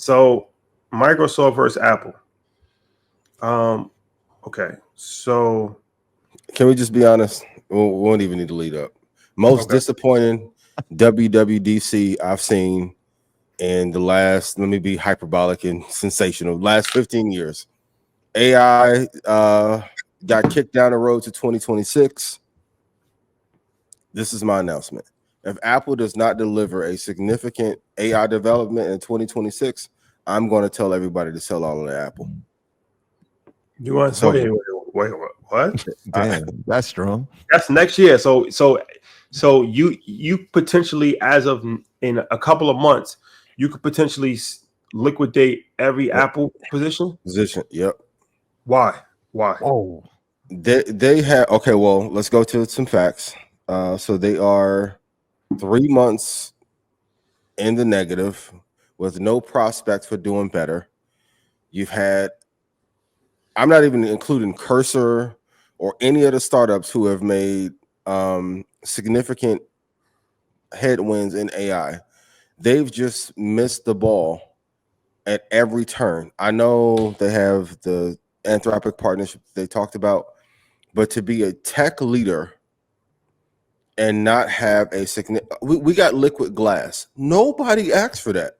So Microsoft versus Apple. Okay. So can we just be honest? We won't even need to lead up. Most disappointing WWDC I've seen in the last, let me be hyperbolic and sensational, last 15 years. AI got kicked down the road to 2026. This is my announcement. If Apple does not deliver a significant AI development in 2026, I'm going to tell everybody to sell all of their Apple. You want to wait, what? Damn, that's strong. That's next year. So you potentially, as of in a couple of months, you could potentially liquidate every Apple position. Yep. Why? Oh, they have. Okay, well, let's go to some facts. So they are 3 months in the negative with no prospect for doing better. You've had, I'm not even including Cursor or any of the startups who have made significant headwinds in AI. They've just missed the ball at every turn. I know they have the Anthropic partnership they talked about, but to be a tech leader and not have a significant, we got liquid glass. Nobody asked for that.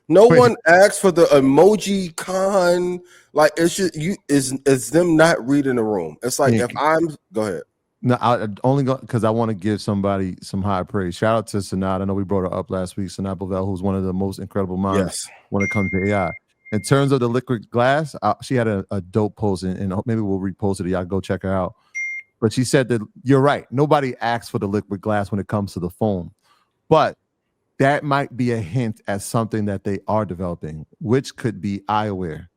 No one asked for the emoji con. Like, it's just it's them not reading the room. It's like, if I'm, go ahead. No, I only go because I want to give somebody some high praise. Shout out to Sanat. I know we brought her up last week. Sanat Bovell, who's one of the most incredible minds when it comes to AI. In terms of the liquid glass, she had a dope post, and maybe we'll repost it. Y'all go check her out. But she said that you're right. Nobody asks for the liquid glass when it comes to the phone, but that might be a hint at something that they are developing, which could be eyewear,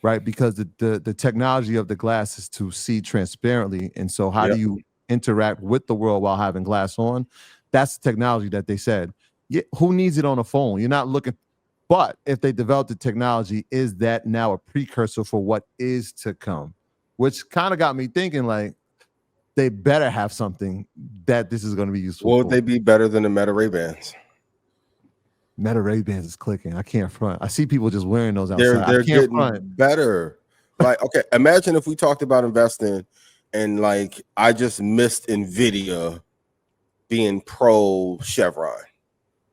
right? Because the technology of the glass is to see transparently. And so how do you interact with the world while having glass on? That's the technology that they said. Who needs it on a phone? You're not looking. But if they develop the technology, is that now a precursor for what is to come? Which kind of got me thinking, like, they better have something that this is going to be useful. Will they be better than the Meta Ray-Bans? Meta Ray-Bans is clicking. I can't front. I see people just wearing those outside. They're getting better. Like, okay, imagine if we talked about investing and like I just missed NVIDIA being pro Chevron.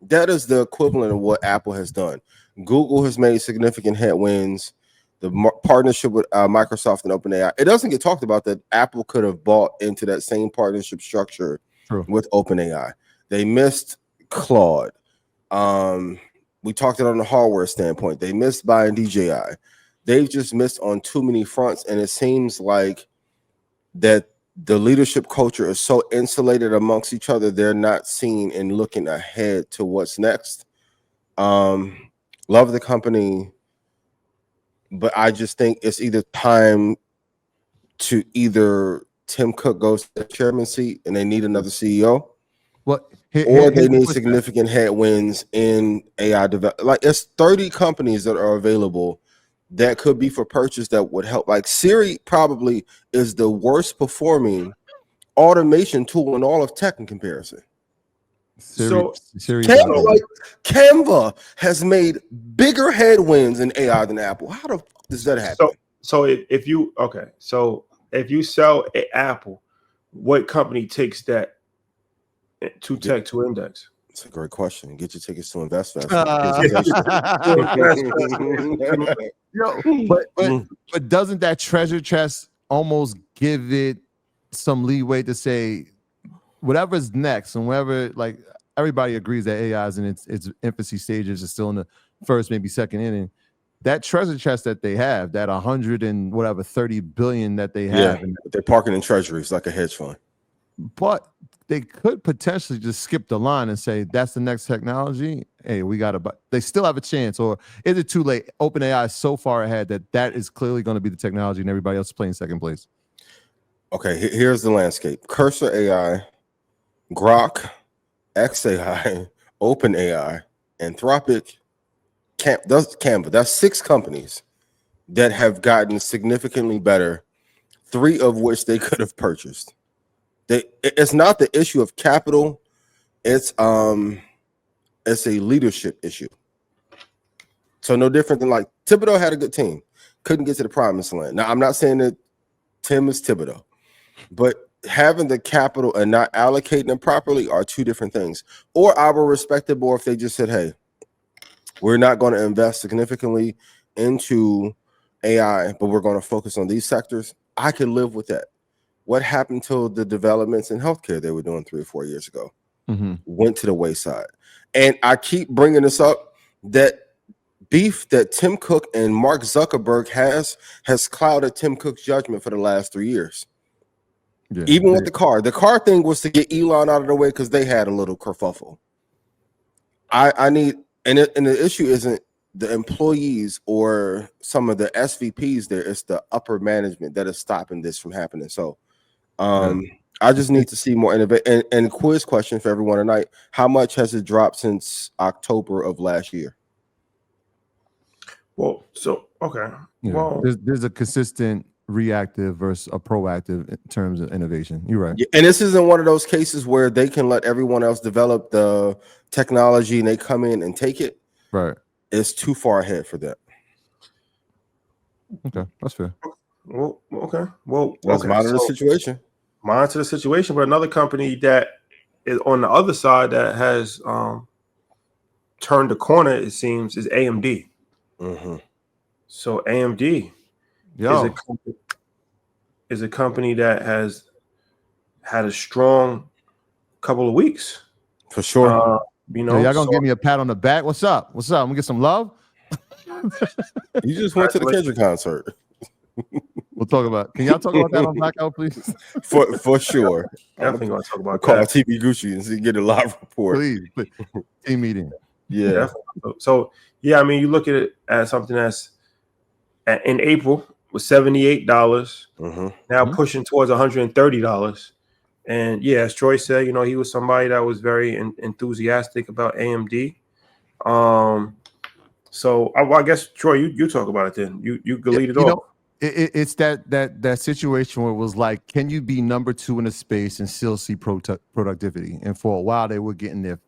That is the equivalent of what Apple has done. Google has made significant headwinds. The partnership with Microsoft and OpenAI. It doesn't get talked about that Apple could have bought into that same partnership structure with OpenAI. They missed Claude. We talked it on the hardware standpoint. They missed buying DJI. They've just missed on too many fronts, and it seems like that the leadership culture is so insulated amongst each other. They're not seeing and looking ahead to what's next. Love the company, but I just think it's either time to either Tim Cook goes to the chairman seat and they need another CEO. Or they need significant headwinds in AI development. Like, it's 30 companies that are available that could be for purchase that would help. Like, Siri probably is the worst performing automation tool in all of tech in comparison. Canva has made bigger headwinds in AI than Apple. How the fuck does that happen? So if you sell an Apple, what company takes that to tech to index? It's a great question. Get your tickets to InvestFest. But doesn't that treasure chest almost give it some leeway to say whatever's next and wherever, like, everybody agrees that AI is in its infancy stages, is still in the first, maybe second inning. That treasure chest that they have, that 30 billion that they have, and they're parking in treasuries like a hedge fund. But they could potentially just skip the line and say that's the next technology. Hey, we got to. But they still have a chance, or is it too late? OpenAI is so far ahead that is clearly going to be the technology, and everybody else is playing second place. Okay, here's the landscape: Cursor AI, Grok, XAI, OpenAI, Anthropic, Canva. That's 6 companies that have gotten significantly better, 3 of which they could have purchased. It's not the issue of capital; it's a leadership issue. So no different than like Thibodeau had a good team, couldn't get to the promised land. Now I'm not saying that Tim is Thibodeau, but having the capital and not allocating it properly are two different things. Or I will respect it more if they just said, hey, we're not going to invest significantly into AI, but we're going to focus on these sectors. I could live with that. What happened to the developments in healthcare they were doing 3 or 4 years ago? Went to the wayside. And I keep bringing this up, that beef that Tim Cook and Mark Zuckerberg has clouded Tim Cook's judgment for the last 3 years. Yeah, even with the car thing was to get Elon out of the way because they had a little kerfuffle. I need, and the issue isn't the employees or some of the SVPs there, it's the upper management that is stopping this from happening. So I just need to see more innovation. And quiz question for everyone tonight: how much has it dropped since October of last year? Well, so okay. Yeah. Well, there's a consistent reactive versus a proactive in terms of innovation. You're right. Yeah, and this isn't one of those cases where they can let everyone else develop the technology and they come in and take it. Right. It's too far ahead for that. Okay, that's fair. Well, okay. Well, let's monitor the situation. Monitor the situation. But another company that is on the other side that has turned the corner, it seems, is AMD. So AMD is a company that has had a strong couple of weeks. For sure. You know, y'all gonna give me a pat on the back. What's up? What's up? I'm gonna get some love. You just went to the Kendrick concert. We'll talk about. Can y'all talk about that on Blackout, please? For sure. Definitely gonna talk about call TV Gucci and see, get a live report. Please. Team meeting. Yeah. So yeah, I mean, you look at it as something that's in April was $78, now pushing towards $130. And yeah, as Troy said, you know, he was somebody that was very enthusiastic about AMD. So I guess Troy, you talk about it then. You can lead it off. It's that situation where it was like, can you be number 2 in a space and still see productivity? And for a while, they were getting their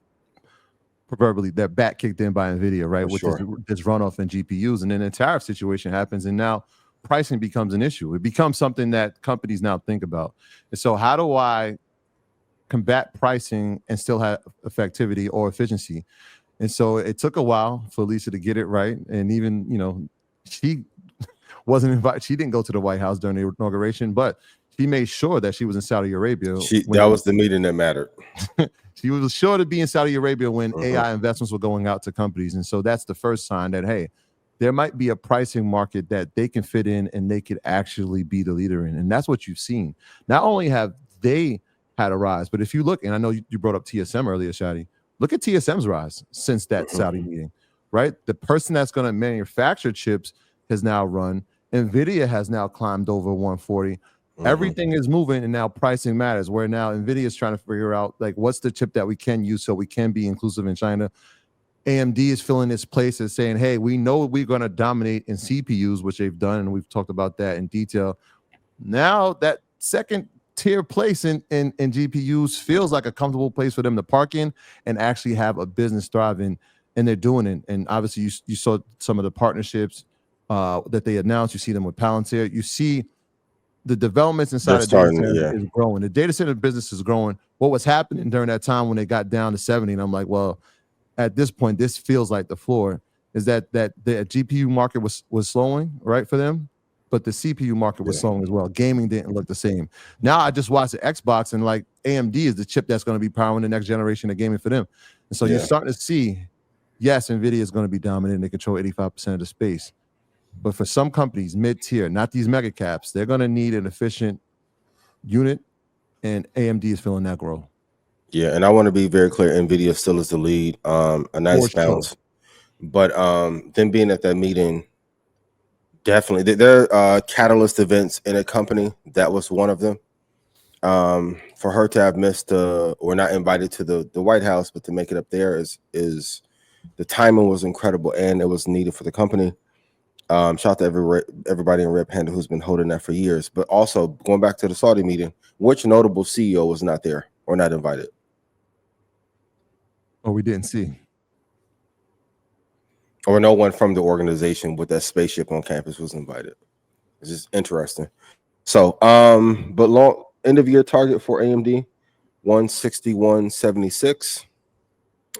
proverbially their back kicked in by NVIDIA, right? Which is this runoff in GPUs, and then the tariff situation happens, and now pricing becomes an issue. It becomes something that companies now think about. And so, how do I combat pricing and still have effectivity or efficiency? And so, it took a while for Lisa to get it right, and even she wasn't invited. She didn't go to the White House during the inauguration, but she made sure that she was in Saudi Arabia. That was the meeting that mattered. She was sure to be in Saudi Arabia when AI investments were going out to companies. And so that's the first sign that, hey, there might be a pricing market that they can fit in and they could actually be the leader in. And that's what you've seen. Not only have they had a rise, but if you look, and I know you brought up TSM earlier, Shadi, look at TSM's rise since that Saudi meeting, right? The person that's going to manufacture chips has now run. NVIDIA has now climbed over 140. Everything is moving, and now pricing matters. Where now NVIDIA is trying to figure out, like, what's the chip that we can use so we can be inclusive in China. AMD is filling its place as saying, hey, we know we're going to dominate in CPUs, which they've done, and we've talked about that in detail. Now that second tier place in GPUs feels like a comfortable place for them to park in and actually have a business thriving, and they're doing it. And obviously you saw some of the partnerships that they announced. You see them with Palantir. You see the developments inside of data center is growing. The data center business is growing. What was happening during that time when they got down to 70, and I'm like, well, at this point, this feels like the floor, is that the GPU market was slowing, right, for them, but the CPU market was slowing as well. Gaming didn't look the same. Now I just watched the Xbox, and like AMD is the chip that's going to be powering the next generation of gaming for them. And so you're starting to see, yes, NVIDIA is going to be dominant. They control 85% of the space. But for some companies, mid-tier, not these mega caps, they're going to need an efficient unit, and AMD is filling that growth. Yeah, and I want to be very clear, NVIDIA still is the lead. A nice bounce. But them being at that meeting, definitely. There are catalyst events in a company. That was one of them. For her to have missed or not invited to the White House, but to make it up there is the timing was incredible, and it was needed for the company. Shout out to everybody in Red Panda who's been holding that for years. But also going back to the Saudi meeting, which notable CEO was not there or not invited? Oh, we didn't see. or no one from the organization with that spaceship on campus was invited. It's just interesting. So, but long end of year target for AMD 161.76.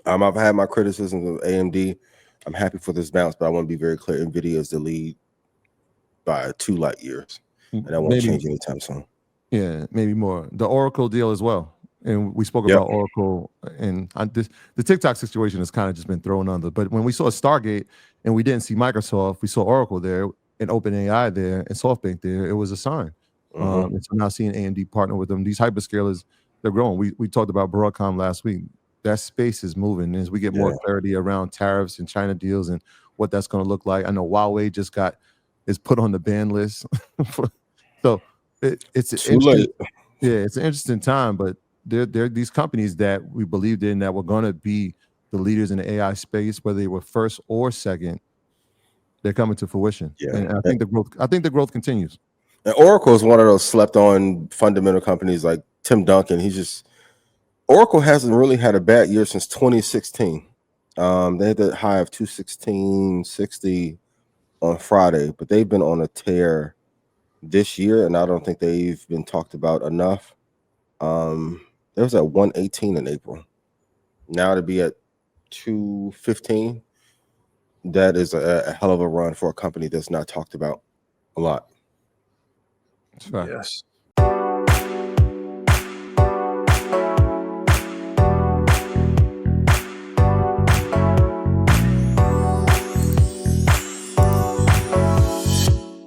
I've had my criticisms of AMD. I'm happy for this bounce, but I want to be very clear. NVIDIA is the lead by 2 light years, and that won't change anytime soon. Yeah, maybe more. The Oracle deal as well. And we spoke about Oracle, and the TikTok situation has kind of just been thrown under. But when we saw Stargate and we didn't see Microsoft, we saw Oracle there and OpenAI there and SoftBank there. It was a sign. And so now seeing AMD partner with them, these hyperscalers, they're growing. We talked about Broadcom last week. That space is moving as we get more clarity around tariffs and China deals and what that's going to look like. I know Huawei just is put on the ban list. So it's interesting. Yeah, it's an interesting time, but there are these companies that we believed in that were going to be the leaders in the AI space, whether they were first or second. They're coming to fruition. Yeah, and I think the growth continues. And Oracle is one of those slept-on fundamental companies like Tim Duncan. Oracle hasn't really had a bad year since 2016. They had the high of 216.60 on Friday, but they've been on a tear this year, and I don't think they've been talked about enough. It was at 118 in April. Now to be at 215, that is a hell of a run for a company that's not talked about a lot. Yes.